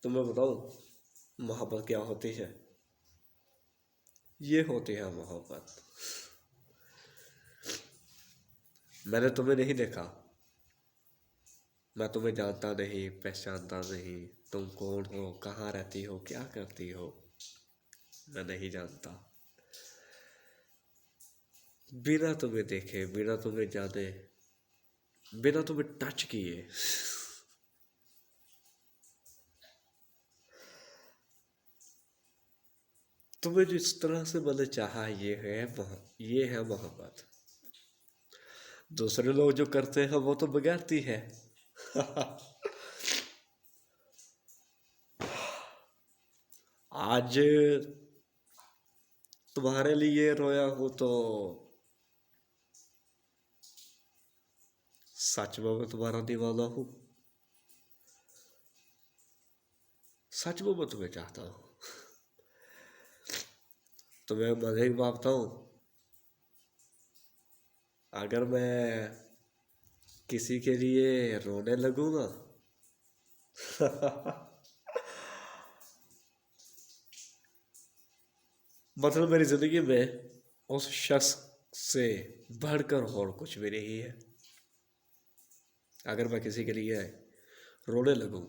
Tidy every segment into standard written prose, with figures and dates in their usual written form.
तो मैं बताऊं मोहब्बत क्या होती है। ये होती है मोहब्बत। मैंने तुम्हें नहीं देखा, मैं तुम्हें जानता नहीं, पहचानता नहीं। तुम कौन हो, कहाँ रहती हो, क्या करती हो, मैं नहीं जानता। बिना तुम्हें देखे, बिना तुम्हें जाने, बिना तुम्हें टच किए, तुम्हें जिस तरह से मैंने चाहा, ये है मोहब्बत। दूसरे लोग जो करते हैं वो तो बगैरती है। आज तुम्हारे लिए रोया हूं तो सच में मैं तुम्हारा दीवाना हूँ। सच में मैं तुम्हें चाहता हूँ। तुम्हें मजे की बात बताऊं, अगर मैं किसी के लिए रोने लगूँ ना, मतलब मेरी जिंदगी में उस शख्स से बढ़कर और कुछ भी नहीं है। अगर मैं किसी के लिए रोने लगूं,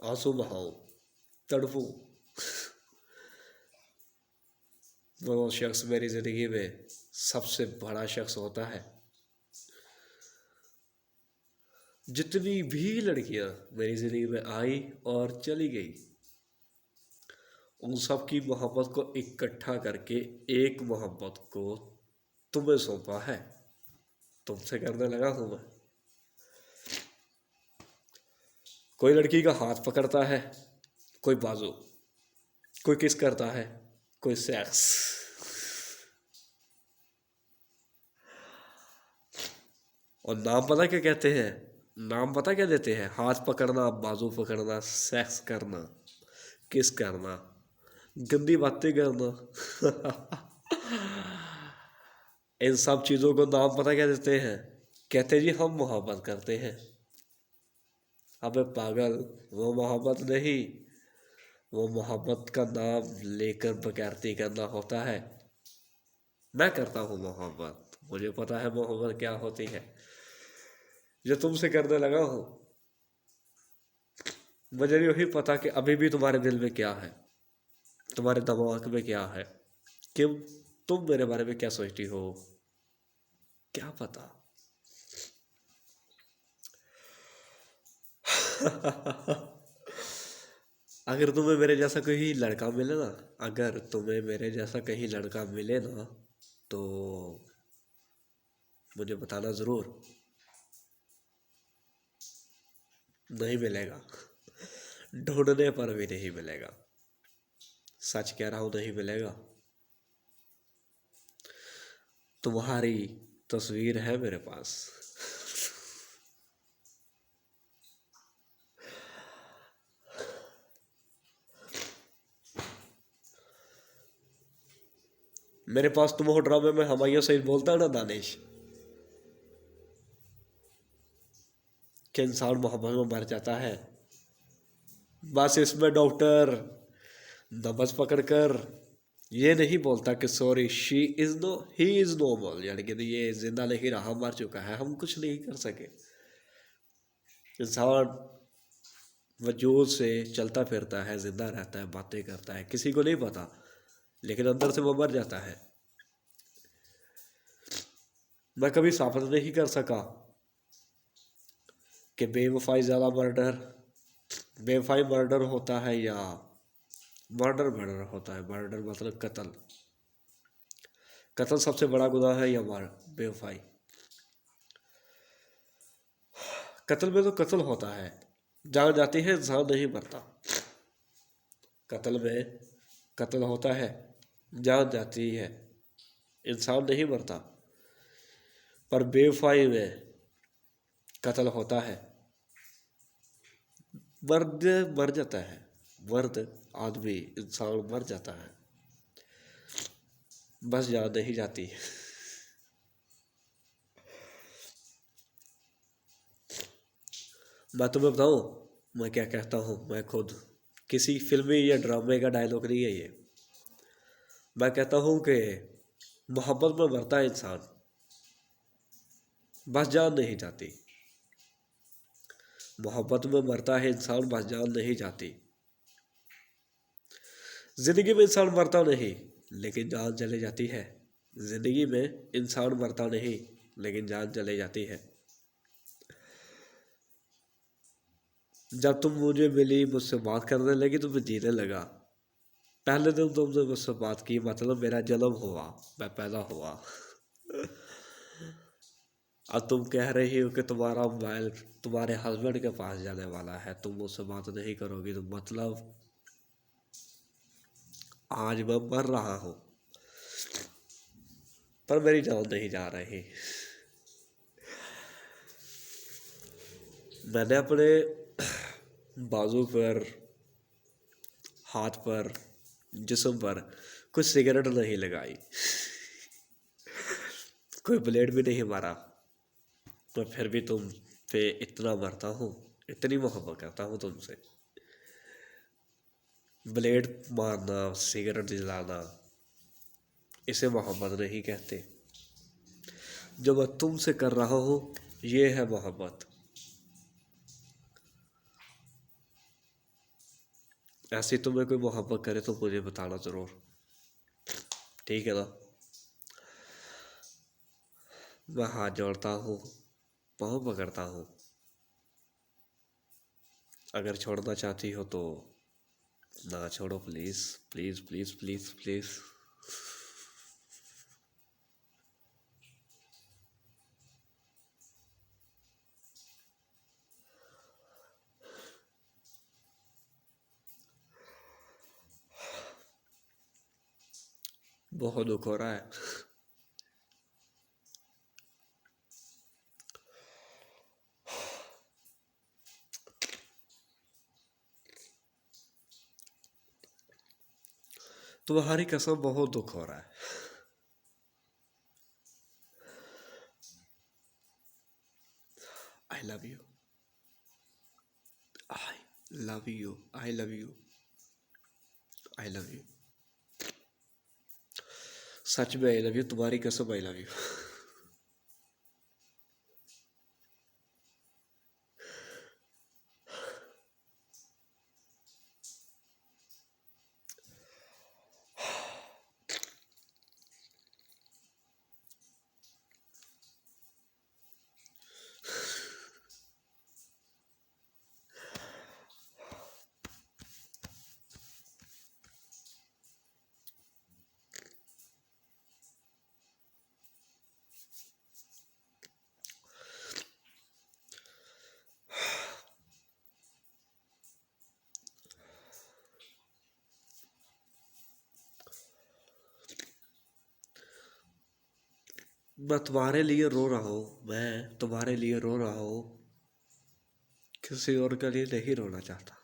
आंसू बहाऊं, तड़पूं, वो शख्स मेरी जिंदगी में सबसे बड़ा शख्स होता है। जितनी भी लड़कियां मेरी जिंदगी में आई और चली गई, उन सब की मोहब्बत को इकट्ठा करके एक मोहब्बत को तुम्हें सौंपा है। तुमसे करने लगा हूं मैं। कोई लड़की का हाथ पकड़ता है, कोई बाजू, कोई किस करता है, कोई सेक्स, और नाम पता क्या कहते हैं? नाम पता क्या देते हैं? हाथ पकड़ना, बाजू पकड़ना, सेक्स करना, किस करना, गंदी बातें करना। इन सब चीज़ों को नाम पता क्या देते हैं? कहते जी हम मोहब्बत करते हैं। अबे पागल, वो मोहब्बत नहीं, वो मोहब्बत का नाम लेकर बकैरती करना होता है। मैं करता हूँ मोहब्बत, मुझे पता है मोहब्बत क्या होती है। जो तुमसे करने लगा हूँ, मुझे नहीं वही पता कि अभी भी तुम्हारे दिल में क्या है, तुम्हारे दिमाग में क्या है, कि तुम मेरे बारे में क्या सोचती हो, क्या पता। अगर तुम्हें मेरे जैसा कोई लड़का मिले ना, अगर तुम्हें मेरे जैसा कहीं लड़का मिले ना, तो मुझे बताना ज़रूर। नहीं मिलेगा, ढूंढने पर भी नहीं मिलेगा। सच कह रहा हूँ, नहीं मिलेगा। तुम्हारी तस्वीर है मेरे पास। मेरे पास तुम हो ड्रामे में हमायूं सही बोलता है ना दानिश, कि इंसान मोहब्बत में मर जाता है। बस इसमें डॉक्टर नब्ज पकड़कर ये नहीं बोलता कि sorry she is no he is normal, यानी कि ये जिंदा नहीं रहा, मर चुका है, हम कुछ नहीं कर सके। इंसान वजूद से चलता फिरता है, जिंदा रहता है, बातें करता है, किसी को नहीं पता, लेकिन अंदर से वो मर जाता है। मैं कभी साबित नहीं कर सका कि बेवफाई मर्डर होता है या मर्डर मर्डर होता है। मर्डर मतलब कत्ल, कत्ल सबसे बड़ा गुनाह है या मर बेवफाई। कत्ल में तो कत्ल होता है, जान जाती है, इंसान नहीं मरता। कत्ल में कत्ल होता है, जान जाती है, इंसान नहीं मरता। पर बेवफाई में कत्ल होता है, मर्द मर जाता है, मर्द आदमी इंसान मर जाता है, बस जान नहीं जाती। मैं तुम्हें बताऊं मैं क्या कहता हूँ, मैं खुद किसी फिल्मी या ड्रामे का डायलॉग नहीं है ये। मैं कहता हूँ कि मोहब्बत में मरता है इंसान, बस जान नहीं जाती। मोहब्बत में मरता है इंसान, बस जान नहीं जाती। जिंदगी में इंसान मरता नहीं, लेकिन जान चली जाती है। जिंदगी में इंसान मरता नहीं, लेकिन जान चली जाती है। जब तुम मुझे मिली, मुझसे बात करने लगी तो मैं जीने लगा। पहले दिन तुमने मुझसे बात की, मतलब मेरा जन्म हुआ, मैं पैदा हुआ। अब तुम कह रही हो कि तुम्हारा मोबाइल तुम्हारे हस्बैंड के पास जाने वाला है, तुम मुझसे बात नहीं करोगी, तो मतलब आज मैं मर रहा हूँ, पर मेरी जान नहीं जा रही। मैंने अपने बाजू पर, हाथ पर, जिस्म पर कुछ सिगरेट नहीं लगाई, कोई ब्लेड भी नहीं मारा, तो फिर भी तुम पे इतना मरता हूँ, इतनी मोहब्बत करता हूँ तुमसे। ब्लेड मारना, सिगरेट जलाना, इसे मोहब्बत नहीं कहते। जो मैं तुमसे कर रहा हूँ, ये है मोहब्बत। ऐसी तुम्हें कोई मोहब्बत करे तो मुझे बताना ज़रूर, ठीक है ना। मैं हाथ जोड़ता हूँ, पाँव पकड़ता हूँ। अगर छोड़ना चाहती हो तो ना छोड़ो, please please please please please. बहुत दुख हो रहा है। तुम्हारी कसम, बहुत दुख हो रहा है। I love you, I love you, I love you, I love you. सच में आई लव यू, तुम्हारी कसम आई लव यू। मैं तुम्हारे लिए रो रहा हूँ, मैं तुम्हारे लिए रो रहा हूँ, किसी और के लिए नहीं रोना चाहता।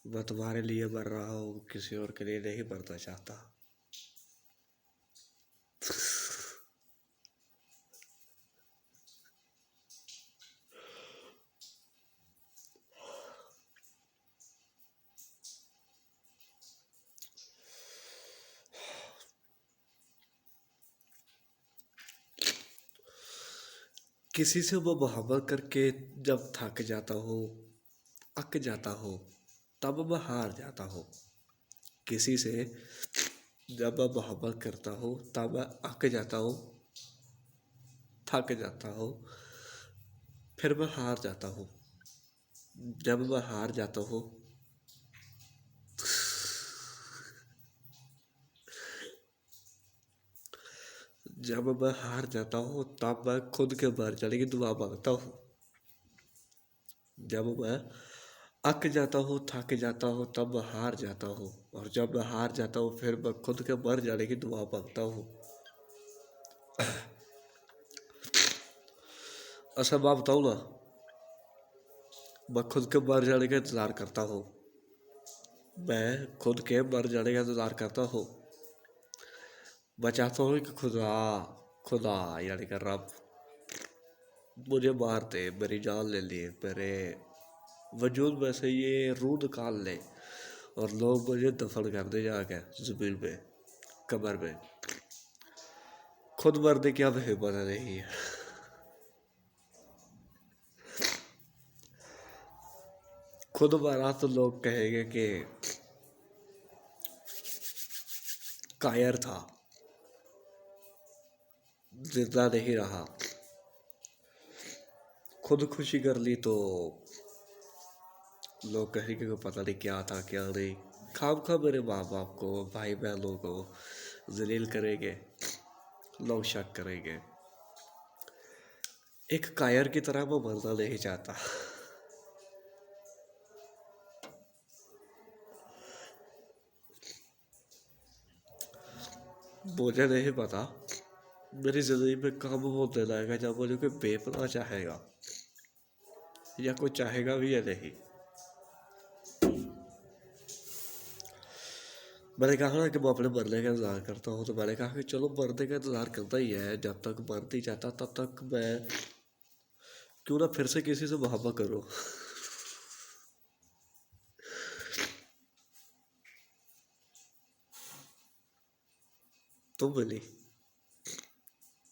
मैं तुम्हारे लिए मर रहा हूँ, किसी और के लिए नहीं मरना चाहता। किसी से मैं मोहब्बत करके जब थक जाता हूँ, अक जाता हूँ, तब मैं हार जाता हूँ। किसी से जब मैं मोहब्बत करता हूँ, तब मैं अक जाता हूँ, थक जाता हूँ, फिर मैं हार जाता हूँ। जब मैं हार जाता हूँ, जब मैं हार जाता हूँ, तब मैं खुद के मर जाने की दुआ मांगता हूँ। जब मैं अक जाता हूँ, थक जाता हूँ, तब मैं हार जाता हूँ, और जब मैं हार जाता हूँ, फिर मैं खुद के मर जाने की दुआ मांगता हूँ। अच्छा, मैं बताऊँ ना, मैं खुद के मर जाने का इंतज़ार करता हूँ। मैं खुद के मर जाने का इंतज़ार करता हूँ। मैं चाहता हूँ कि खुदा, खुदा यानी कि रब मुझे मार दे, मेरी जान ले लिए, मेरे वजूद में से ये रूह निकाल ले और लोग मुझे दफन कर दे जाके ज़मीन में, कब्र में। खुद मरने की अब हिम्मत नहीं है। खुद मरा तो लोग कहेंगे कि कायर था, जिंदा नहीं रहा। खुद खुशी कर ली तो लोग कहेंगे कि पता नहीं क्या था क्या नहीं। खाम खा मेरे माँ बाप को, भाई बहनों को जलील करेंगे, लोग शक करेंगे। एक कायर की तरह मैं मरना नहीं चाहता। मुझे नहीं पता मेरी ज़िंदगी में कब वो दिन आएगा जब मुझे कोई बेपनाह चाहेगा, या कोई चाहेगा भी या नहीं। मैंने कहा ना कि मैं अपने मरने का इंतज़ार करता हूँ, तो मैंने कहा कि चलो मरने का इंतज़ार करता ही है। जब तक मर नहीं जाता तब तक मैं क्यों ना फिर से किसी से मोहब्बत करूँ। तुम मिली,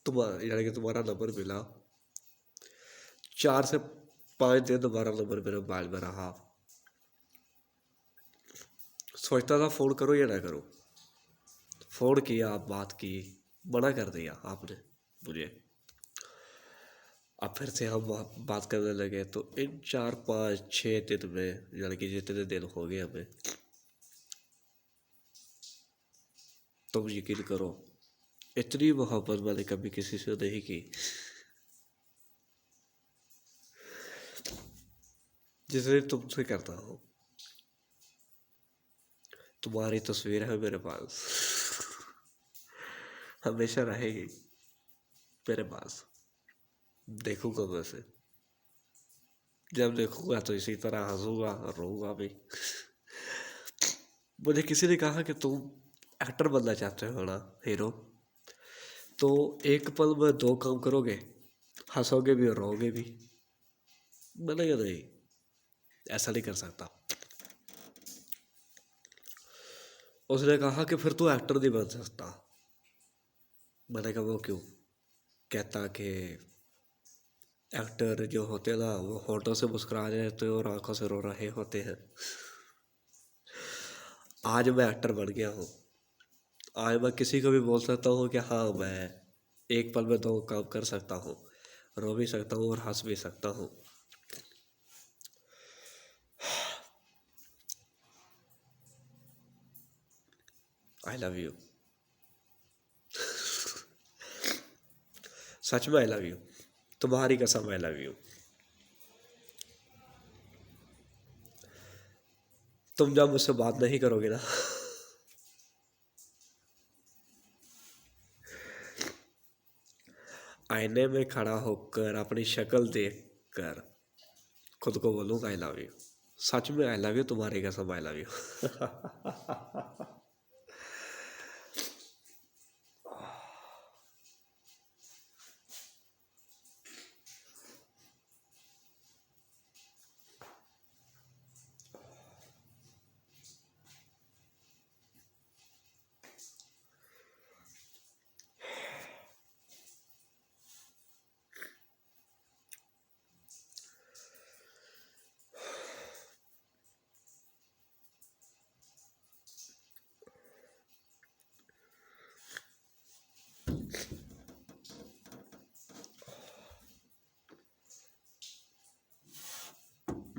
तुम्हारा यानी कि तुम्हारा नंबर मिला। 4 से 5 दिन तुम्हारा नंबर मेरे मोबाइल में रहा। सोचता था फ़ोन करो या ना करो। फ़ोन किया, आप बात की, मना कर दिया आपने मुझे। अब फिर से हम बात करने लगे, तो इन 4 5 6 दिन में, यानी कि जितने दिन हो गए हमें, तुम यकीन करो इतनी मोहब्बत मैंने कभी किसी से नहीं की जितनी तुमसे करता हूँ। तुम्हारी तस्वीर है मेरे पास, हमेशा रहेगी मेरे पास। देखूंगा मैं से, जब देखूंगा तो इसी तरह हंसूंगा और रोऊंगा भी। मुझे किसी ने कहा कि तुम एक्टर बनना चाहते हो ना, हीरो, तो एक पल में 2 काम करोगे, हंसोगे भी और रोओगे भी। मैंने कहा नहीं, ऐसा नहीं कर सकता। उसने कहा कि फिर तू एक्टर नहीं बन सकता। मैंने कहा वो क्यों? कहता कि एक्टर जो होते हैं ना, वो होठों से मुस्कुरा रहे होते हैं और आंखों से रो रहे होते हैं। आज मैं एक्टर बन गया हूँ। आज मैं किसी को भी बोल सकता हूँ कि हाँ, मैं एक पल में 2 काम कर सकता हूँ, रो भी सकता हूँ और हंस भी सकता हूँ। आई लव यू, सच में आई लव यू, तुम्हारी कसम आई लव यू। तुम जब मुझसे बात नहीं करोगे ना, आईने में खड़ा होकर अपनी शक्ल देख कर खुद को बोलूँगा आई लव यू। सच में आई लव यू, तुम्हारी कसम आई लव यू।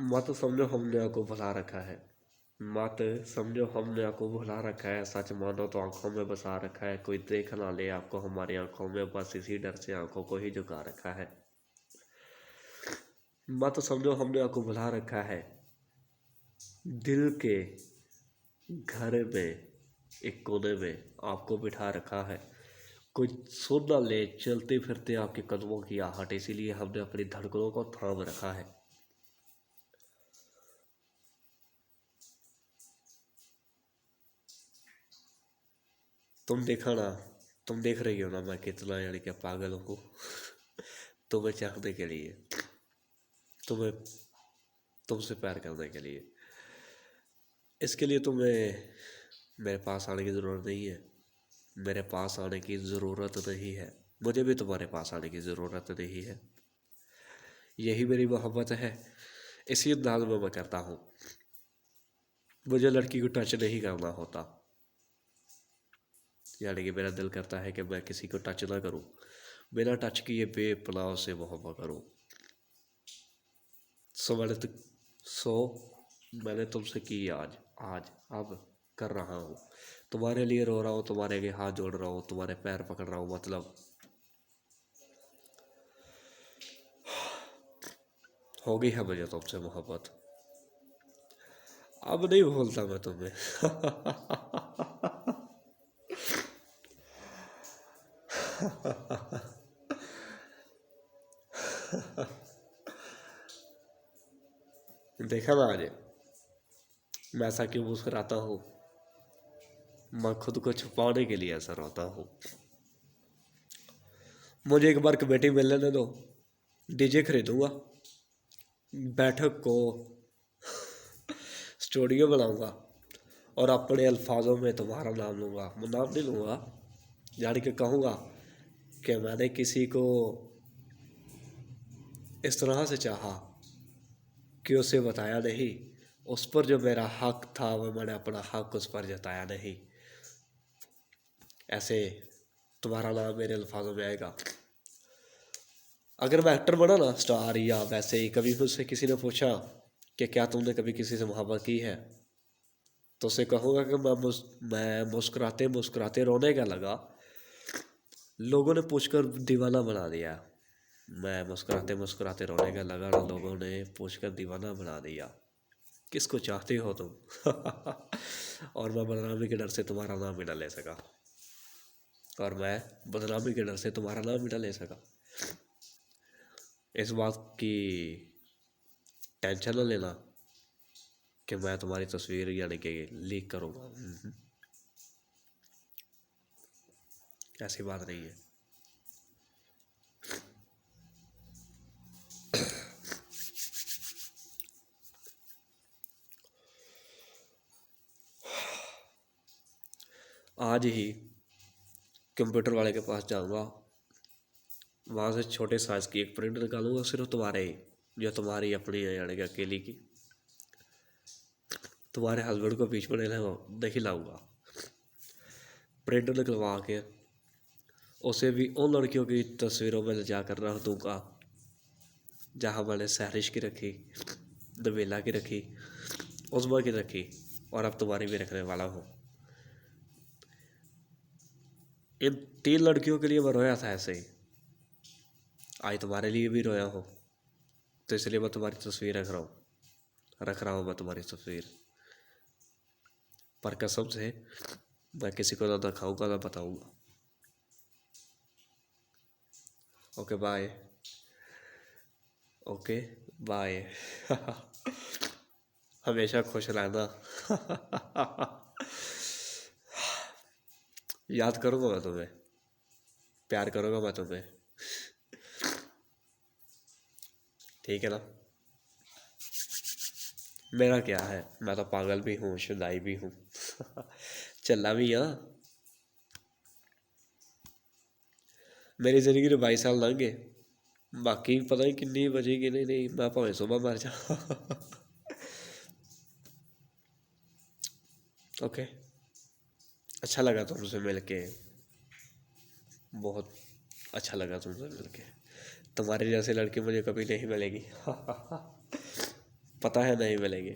मत समझो हमने आपको भुला रखा है, मत समझो हमने आपको भुला रखा है। सच मानो तो आंखों में बसा रखा है, कोई देख ना ले आपको हमारी आंखों में, बस इसी डर से आंखों को ही झुका रखा है। मत समझो हमने आपको भुला रखा है, दिल के घर में एक कोने में आपको बिठा रखा है। कोई सुन ना ले चलते फिरते आपके कदमों की आहट, इसीलिए हमने अपनी धड़कनों को थाम रखा है। तुम देखा ना, तुम देख रही हो ना मैं कितना यानी कि पागल हूँ। तुम्हें चाहने के लिए, तुम्हें तुमसे प्यार करने के लिए। इसके लिए तुम्हें मेरे पास आने की ज़रूरत नहीं है, मेरे पास आने की ज़रूरत नहीं है, मुझे भी तुम्हारे पास आने की ज़रूरत नहीं है। यही मेरी मोहब्बत है, इसी अंदाज में मैं करता हूँ। मुझे लड़की को टच नहीं करना होता, यानी कि मेरा दिल करता है कि मैं किसी को टच ना करूँ, बिना टच किए बेपनाह से मोहब्बत करूँ। सो मैंने तो सो मैंने तुमसे की आज आज अब कर रहा हूँ, तुम्हारे लिए रो रहा हूँ, तुम्हारे लिए हाथ जोड़ रहा हूँ, तुम्हारे पैर पकड़ रहा हूँ। मतलब हो गई है मुझे तुमसे मोहब्बत, अब नहीं भूलता मैं तुम्हें। देखा ना आज मैं ऐसा क्यों मुस्कुराता हूँ, मैं खुद को छुपाने के लिए ऐसा रोता हूँ। मुझे एक बार कमेटी मिलने दो, डीजे खरीदूंगा, बैठक को स्टूडियो बनाऊंगा और अपने अल्फाजों में तुम्हारा नाम लूँगा। मैं नाम नहीं लूँगा, यानी कि कहूँगा कि मैंने किसी को इस तरह से चाहा कि उसे बताया नहीं, उस पर जो मेरा हक था वो मैंने अपना हक उस पर जताया नहीं। ऐसे तुम्हारा नाम मेरे अल्फाजों में आएगा। अगर मैं एक्टर बना ना, स्टार, या वैसे ही कभी मुझसे किसी ने पूछा कि क्या तुमने कभी किसी से मोहब्बत की है, तो उसे कहूँगा कि मैं मुस्कुराते मुस्कुराते रोने का लगा, लोगों ने पूछकर दीवाना बना दिया। मैं मुस्कुराते मुस्कुराते रोने का लगा, लोगों ने पूछकर दीवाना बना दिया। किसको चाहते हो तुम? और मैं बदनामी के डर से तुम्हारा नाम भी ना ले सका, और मैं बदनामी के डर से तुम्हारा नाम भी ना ले सका। इस बात की टेंशन ना लेना कि मैं तुम्हारी तस्वीर यानी कि लीक करूँगा, ऐसी बात नहीं है। आज ही कंप्यूटर वाले के पास जाऊँगा, वहाँ से छोटे साइज़ की एक प्रिंट निकालूंगा, सिर्फ तुम्हारे ही, जो तुम्हारी अपनी है यानी कि अकेली की। तुम्हारे हस्बैंड को बीच में नहीं लाऊंगा। प्रिंट निकलवा के उसे भी उन लड़कियों की तस्वीरों में ले जा कर रख दूँगा जहाँ मैंने सहरिश की रखी, नबीला की रखी, उज़्मा की रखी, और अब तुम्हारी भी रखने वाला हूँ। इन 3 लड़कियों के लिए मैं रोया था ऐसे ही, आज तुम्हारे लिए भी रोया हूँ, तो इसलिए मैं तुम्हारी तस्वीर रख रहा हूँ मैं तुम्हारी तस्वीर। पर कसम से मैं किसी को ना दिखाऊंगा ना बताऊंगा। Okay bye, okay bye. हमेशा खुश रहना। याद करूँगा मैं तुम्हें, प्यार करूँगा मैं तुम्हें, ठीक है ना? मेरा क्या है, मैं तो पागल भी हूँ, शुदाई भी हूँ। चला भी हाँ। मेरी ज़िंदगी के 22 साल लंघ गए, बाकी पता नहीं कितनी बजेगी, नहीं मैं भावें सुबह मर जा। ओके, अच्छा लगा तुमसे मिलके, बहुत अच्छा लगा तुमसे मिलके। तुम्हारे जैसे लड़की मुझे कभी नहीं मिलेगी। पता है नहीं मिलेगी।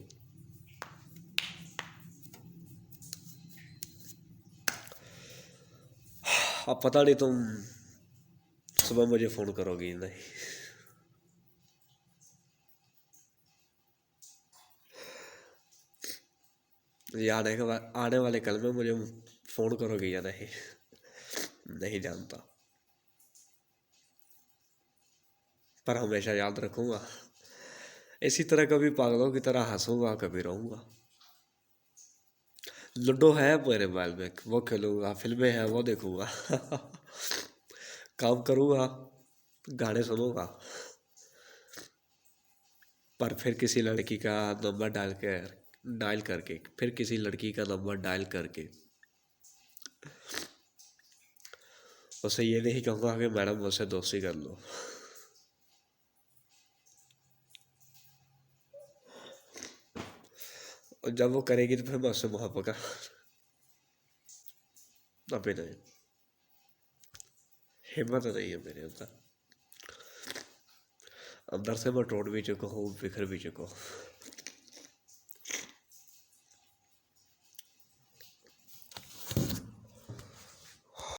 अब पता नहीं तुम सुबह मुझे फ़ोन करोगी नहीं। ये आने वाले कल में मुझे फ़ोन करोगी या नहीं, नहीं जानता, पर हमेशा याद रखूँगा। इसी तरह कभी पागलों की तरह हंसूँगा, कभी रोऊँगा। लूडो है मेरे मोबाइल में, वो खेलूँगा, फिल्में हैं वो देखूँगा। काम करूँगा, गाने सुनूँगा, पर फिर किसी लड़की का नंबर डायल करके फिर किसी लड़की का नंबर डायल करके उसे ये नहीं कहूँगा कि मैडम मुझसे दोस्ती कर लो। और जब वो करेगी तो फिर मैं उससे मोहब्बत का अभी नहीं, हिम्मत नहीं है मेरे अंदर। अंदर से मैं टूट भी चुका हूँ, बिखर भी चुका हूँ।